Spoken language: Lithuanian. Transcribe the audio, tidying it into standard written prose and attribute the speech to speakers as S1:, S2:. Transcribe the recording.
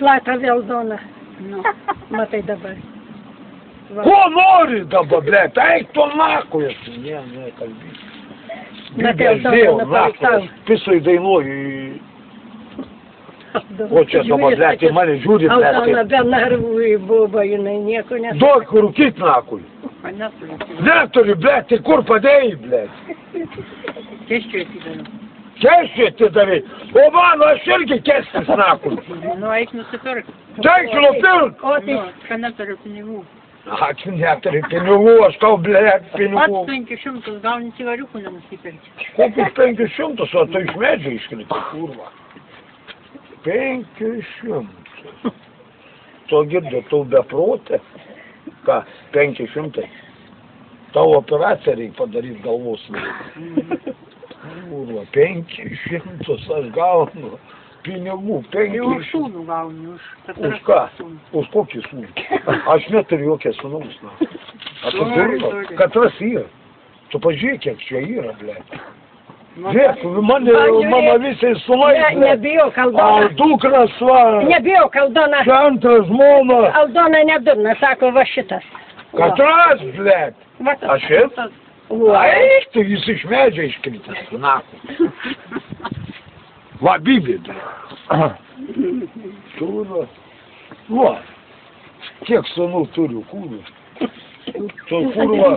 S1: Šlata vėl Dona.
S2: Nu.
S1: Matai dabar. Va.
S3: Ko nori dabar, blėt? Eik tu nakuj. Ne, kalbėk.
S1: Matai, Aldona, napaviktau.
S3: Pisui dainuoju. O čia dabar, blėt, į mane žiūri, blėt.
S1: Aldona be narvų į bubą, jinai nieko nesako.
S3: Duok rūkyt nakuj. Neturi, blėt, tai kur padėjai, blėt?
S2: Keščiui atidariau.
S3: Keščiui atidavai. O mano, aš irgi kestis nakuj.
S2: Nu, eik nusipirk.
S3: Eik nupirk.
S1: O tai...
S2: Ką neturiu pinigų.
S3: Aš neturiu pinigų, aš tau, blėt, pinigų.
S2: Pats 500 gauni cigariukų nenusipirkti.
S3: Kokius 500, o tai iš medžio iškrito, kurva. 500. To girdi, tu beprotė. Ką, 500. Tavo operaciją reikia padaryti galvos. Kurva, 500 aš gaunu. Pinigų, 500.
S2: Už sūnų gauni,
S3: Už ką? Už kokį sūnų? Aš neturiu jokią sūnaus. Katras yra. Tu pažiūrėk, kiek čia yra, blėt. Žiūrėk, mama visai sūnai.
S1: Nebijok, Aldona.
S3: Dukras, va.
S1: Nebijok, Aldona.
S3: Čia antras žmona.
S1: Aldona nedurna, sako, va šitas.
S3: Katras, blėt. A šitas? Eik, tu jis iš medžio iškritęs. Naku. Va, bibida. Turiu. Va. Kiek sūnų turiu, kurva. Tu kurva.